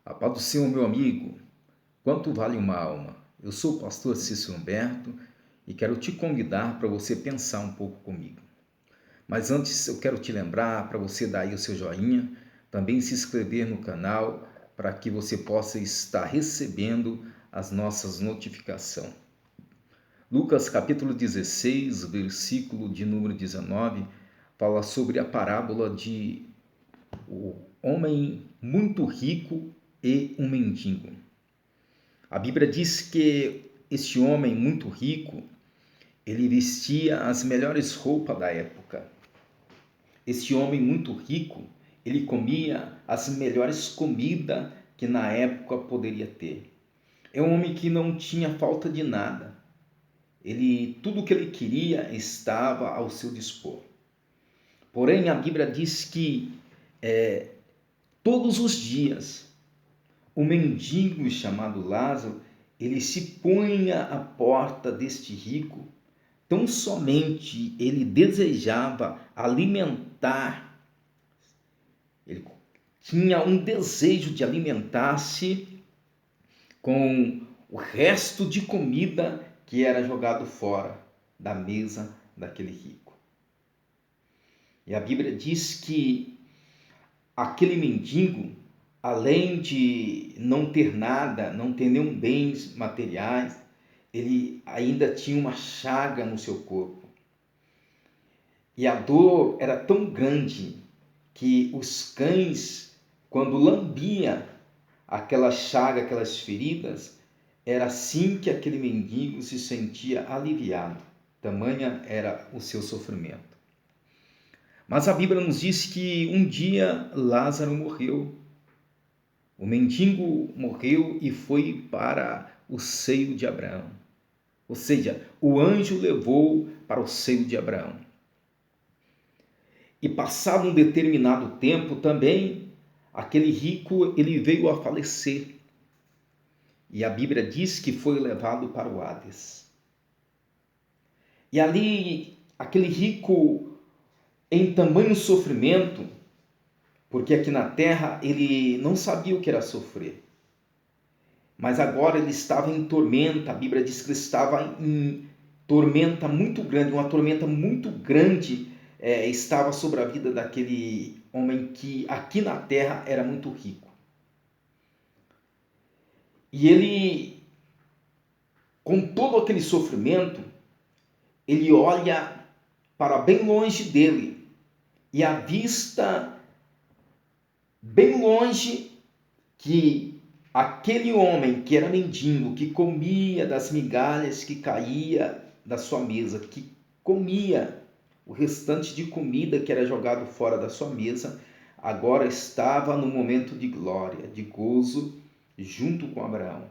A paz do Senhor, meu amigo. Quanto vale uma alma? Eu sou o pastor Cícero Humberto e quero te convidar para você pensar um pouco comigo. Mas antes eu quero te lembrar para você dar aí o seu joinha, também se inscrever no canal para que você possa estar recebendo as nossas notificações. Lucas capítulo 16, versículo de número 19, fala sobre a parábola de o homem muito rico e um mendigo. A Bíblia diz que este homem muito rico, ele vestia as melhores roupas da época. Este homem muito rico, ele comia as melhores comidas que na época poderia ter. É um homem que não tinha falta de nada. Tudo que ele queria estava ao seu dispor. Porém, a Bíblia diz que todos os dias o mendigo chamado Lázaro, ele se punha à porta deste rico, tão somente ele desejava alimentar, ele tinha um desejo de alimentar-se com o resto de comida que era jogado fora da mesa daquele rico. E a Bíblia diz que aquele mendigo, além de não ter nada, não ter nenhum bens materiais, ele ainda tinha uma chaga no seu corpo. E a dor era tão grande que os cães, quando lambiam aquela chaga, aquelas feridas, era assim que aquele mendigo se sentia aliviado. Tamanha era o seu sofrimento. Mas a Bíblia nos diz que um dia Lázaro morreu. O mendigo morreu e foi para o seio de Abraão. Ou seja, o anjo levou para o seio de Abraão. E passado um determinado tempo também, aquele rico ele veio a falecer. E a Bíblia diz que foi levado para o Hades. E ali, aquele rico, em tamanho sofrimento, porque aqui na terra ele não sabia o que era sofrer. Mas agora ele estava em tormenta, a Bíblia diz que ele estava em tormenta muito grande, uma tormenta muito grande estava sobre a vida daquele homem que aqui na terra era muito rico. E ele, com todo aquele sofrimento, ele olha para bem longe dele e avista bem longe que aquele homem que era mendigo, que comia das migalhas que caía da sua mesa, que comia o restante de comida que era jogado fora da sua mesa, agora estava no momento de glória, de gozo, junto com Abraão.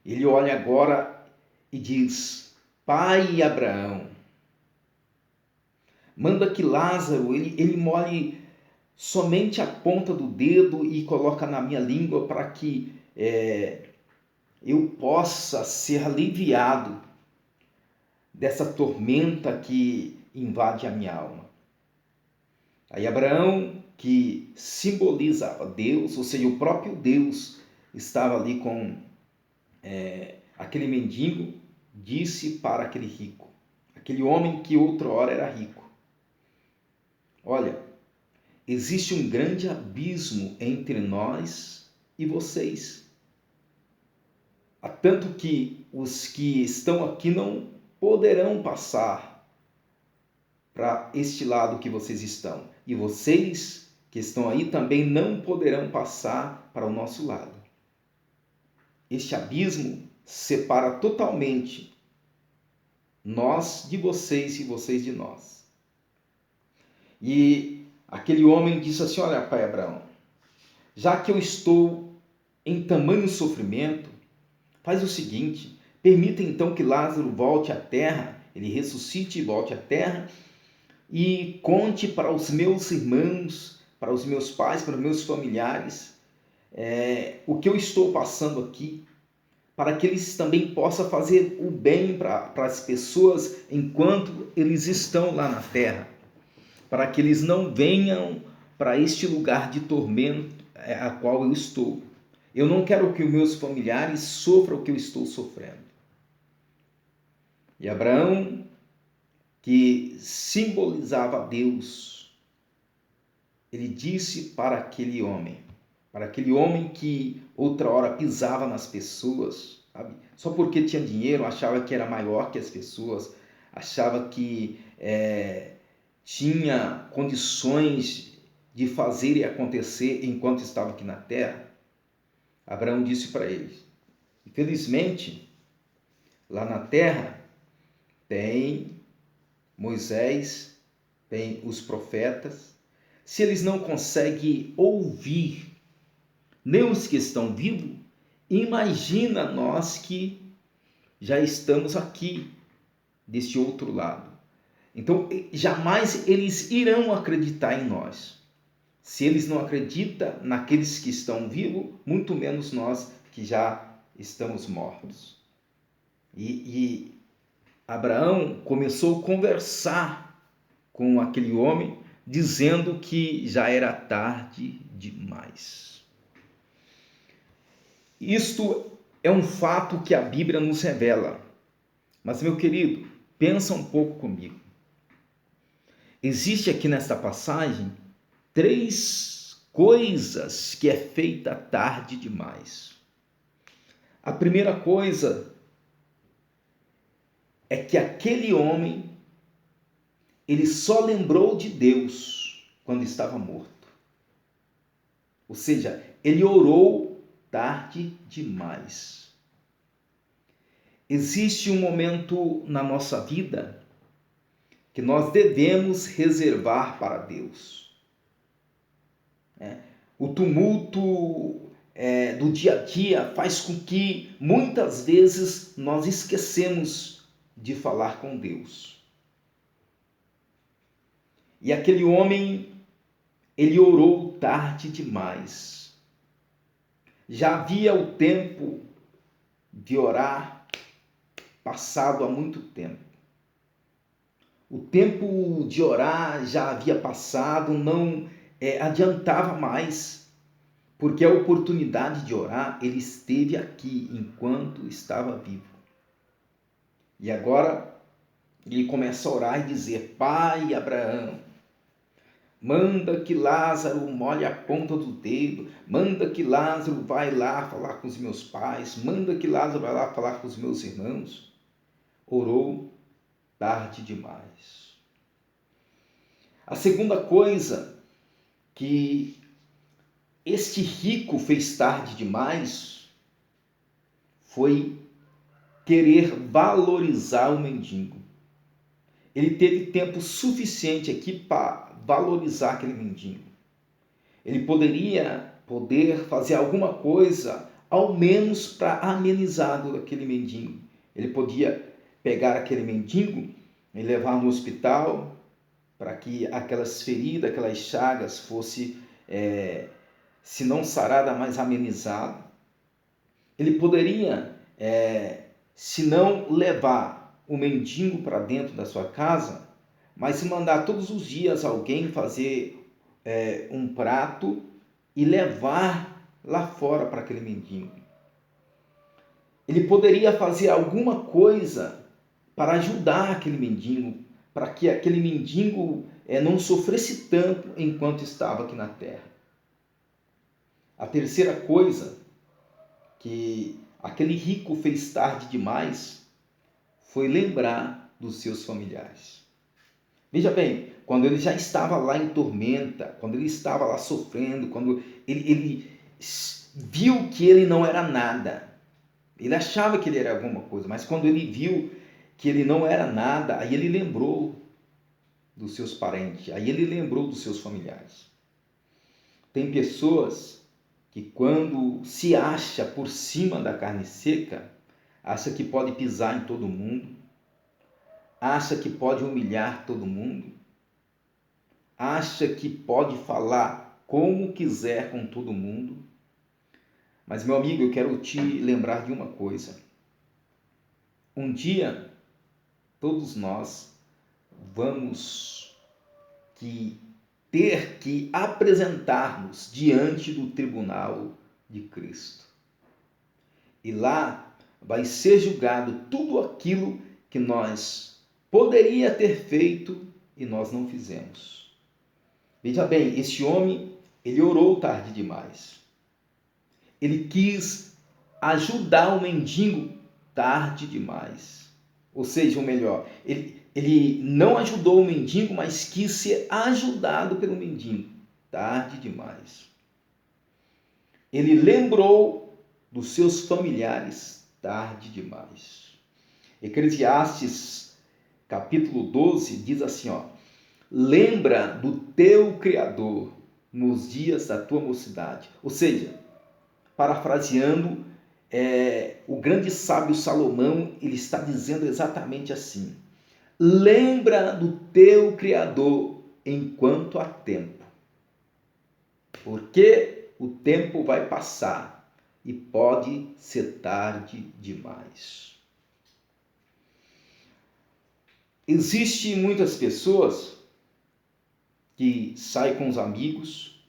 Ele olha agora e diz: Pai Abraão, manda que Lázaro, ele molhe somente a ponta do dedo e coloca na minha língua para que eu possa ser aliviado dessa tormenta que invade a minha alma. Aí Abraão, que simbolizava Deus, ou seja, o próprio Deus estava ali com aquele mendigo, disse para aquele rico, aquele homem que outrora era rico: olha, existe um grande abismo entre nós e vocês. Há tanto que os que estão aqui não poderão passar para este lado que vocês estão. E vocês que estão aí também não poderão passar para o nosso lado. Este abismo separa totalmente nós de vocês e vocês de nós. E aquele homem disse assim: olha, pai Abraão, já que eu estou em tamanho sofrimento, faz o seguinte, permita então que Lázaro volte à terra, ele ressuscite e volte à terra, e conte para os meus irmãos, para os meus pais, para os meus familiares, o que eu estou passando aqui, para que eles também possam fazer o bem para as pessoas enquanto eles estão lá na terra, para que eles não venham para este lugar de tormento, a qual eu estou. Eu não quero que os meus familiares sofram o que eu estou sofrendo. E Abraão, que simbolizava Deus, ele disse para aquele homem que outra hora pisava nas pessoas, sabe? Só porque tinha dinheiro, achava que era maior que as pessoas, achava que tinha condições de fazer e acontecer enquanto estava aqui na terra. Abraão disse para eles: infelizmente, lá na terra tem Moisés, tem os profetas. Se eles não conseguem ouvir nem os que estão vivos, imagina nós que já estamos aqui, deste outro lado. Então, jamais eles irão acreditar em nós. Se eles não acreditam naqueles que estão vivos, muito menos nós que já estamos mortos. E Abraão começou a conversar com aquele homem, dizendo que já era tarde demais. Isto é um fato que a Bíblia nos revela. Mas, meu querido, pensa um pouco comigo. Existe aqui nesta passagem 3 coisas que é feita tarde demais. A primeira coisa é que aquele homem, ele só lembrou de Deus quando estava morto. Ou seja, ele orou tarde demais. Existe um momento na nossa vida que nós devemos reservar para Deus. O tumulto do dia a dia faz com que muitas vezes nós esquecemos de falar com Deus. E aquele homem, ele orou tarde demais. Já havia o tempo de orar passado há muito tempo. O tempo de orar já havia passado, não adiantava mais, porque a oportunidade de orar, ele esteve aqui enquanto estava vivo. E agora ele começa a orar e dizer: Pai Abraão, manda que Lázaro molhe a ponta do dedo, manda que Lázaro vai lá falar com os meus pais, manda que Lázaro vai lá falar com os meus irmãos. Orou tarde demais. A segunda coisa que este rico fez tarde demais foi querer valorizar o mendigo. Ele teve tempo suficiente aqui para valorizar aquele mendigo. Ele poder fazer alguma coisa, ao menos para amenizar aquele mendigo. Ele podia pegar aquele mendigo e levar no hospital para que aquelas feridas, aquelas chagas fosse, se não sarada, mais amenizada. Ele poderia, se não levar o mendigo para dentro da sua casa, mas se mandar todos os dias alguém fazer um prato e levar lá fora para aquele mendigo. Ele poderia fazer alguma coisa para ajudar aquele mendigo, para que aquele mendigo não sofresse tanto enquanto estava aqui na terra. A terceira coisa que aquele rico fez tarde demais foi lembrar dos seus familiares. Veja bem, quando ele já estava lá em tormenta, quando ele estava lá sofrendo, quando ele viu que ele não era nada, ele achava que ele era alguma coisa, mas quando ele viu que ele não era nada, aí ele lembrou dos seus parentes, aí ele lembrou dos seus familiares. Tem pessoas que quando se acha por cima da carne seca, acha que pode pisar em todo mundo, acha que pode humilhar todo mundo, acha que pode falar como quiser com todo mundo. Mas, meu amigo, eu quero te lembrar de uma coisa. Um dia, todos nós vamos ter que apresentar-nos diante do tribunal de Cristo. E lá vai ser julgado tudo aquilo que nós poderia ter feito e nós não fizemos. Veja bem, esse homem, ele orou tarde demais. Ele quis ajudar o mendigo tarde demais. Ou seja, ou melhor, ele não ajudou o mendigo, mas quis ser ajudado pelo mendigo tarde demais. Ele lembrou dos seus familiares tarde demais. Eclesiastes capítulo 12 diz assim, ó: lembra do teu Criador nos dias da tua mocidade. Ou seja, parafraseando, o grande sábio Salomão, ele está dizendo exatamente assim: lembra do teu Criador enquanto há tempo, porque o tempo vai passar e pode ser tarde demais. Existem muitas pessoas que saem com os amigos,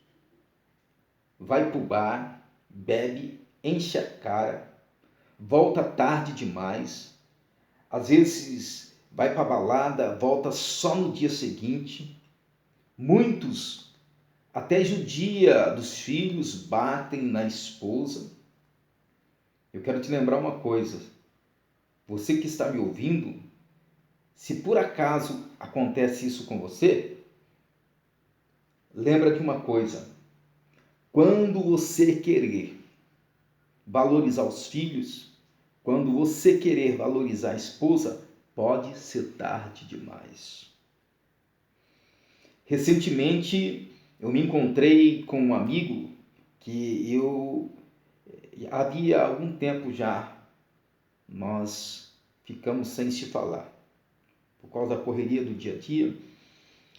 vai para o bar, bebe, enche a cara, volta tarde demais, às vezes vai para a balada, volta só no dia seguinte. Muitos até judia dos filhos, batem na esposa. Eu quero te lembrar uma coisa, você que está me ouvindo, se por acaso acontece isso com você, lembra de uma coisa: quando você querer valorizar os filhos, quando você querer valorizar a esposa, pode ser tarde demais. Recentemente, eu me encontrei com um amigo que eu havia algum tempo já, nós ficamos sem se falar, por causa da correria do dia a dia.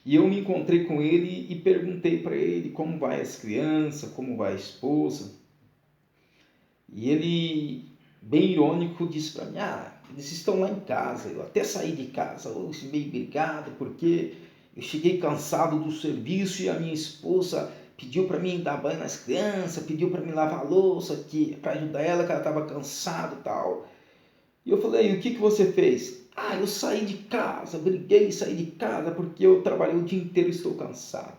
E eu me encontrei com ele e perguntei para ele como vai as crianças, como vai a esposa. E ele, bem irônico, disse para mim: eles estão lá em casa, eu até saí de casa hoje meio brigado, porque eu cheguei cansado do serviço e a minha esposa pediu para mim dar banho nas crianças, pediu para mim lavar a louça, para ajudar ela, que ela estava cansada e tal. E eu falei: o que você fez? Eu saí de casa, briguei e saí de casa porque eu trabalhei o dia inteiro e estou cansado.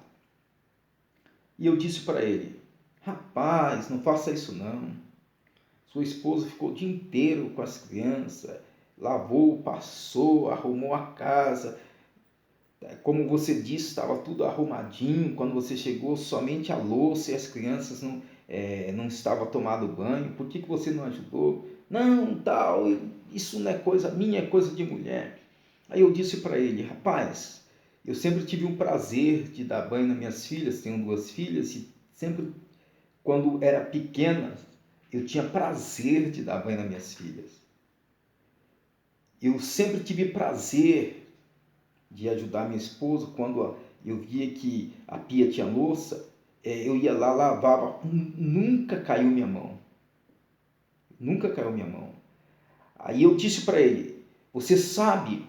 E eu disse para ele: rapaz, não faça isso não. Sua esposa ficou o dia inteiro com as crianças, lavou, passou, arrumou a casa. Como você disse, estava tudo arrumadinho. Quando você chegou, somente a louça e as crianças não estavam tomando banho. Por que você não ajudou? Não, tal, isso não é coisa minha, é coisa de mulher. Aí eu disse para ele: rapaz, eu sempre tive um prazer de dar banho nas minhas filhas, tenho 2 filhas, e sempre, quando era pequena, eu tinha prazer de dar banho nas minhas filhas. Eu sempre tive prazer de ajudar minha esposa. Quando eu via que a pia tinha louça, eu ia lá, lavava, nunca caiu minha mão. Nunca caiu minha mão. Aí eu disse para ele: você sabe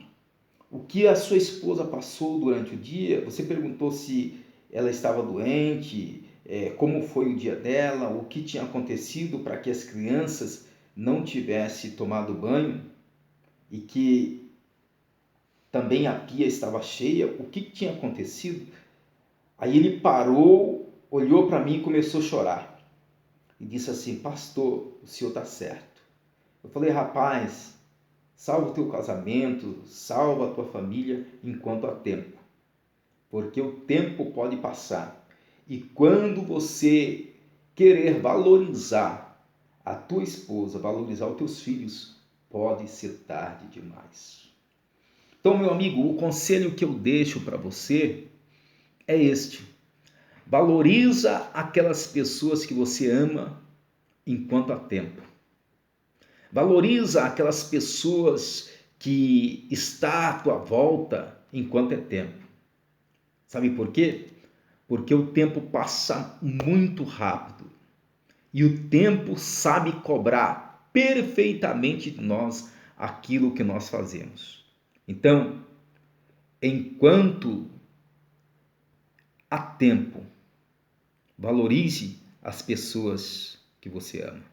o que a sua esposa passou durante o dia? Você perguntou se ela estava doente, como foi o dia dela, o que tinha acontecido para que as crianças não tivessem tomado banho e que também a pia estava cheia, o que tinha acontecido? Aí ele parou, olhou para mim e começou a chorar. E disse assim: pastor, o senhor está certo. Eu falei: rapaz, salva o teu casamento, salva a tua família enquanto há tempo. Porque o tempo pode passar. E quando você querer valorizar a tua esposa, valorizar os teus filhos, pode ser tarde demais. Então, meu amigo, o conselho que eu deixo para você é este: valoriza aquelas pessoas que você ama enquanto há tempo. Valoriza aquelas pessoas que estão à tua volta enquanto é tempo. Sabe por quê? Porque o tempo passa muito rápido e o tempo sabe cobrar perfeitamente de nós aquilo que nós fazemos. Então, enquanto há tempo. Valorize as pessoas que você ama.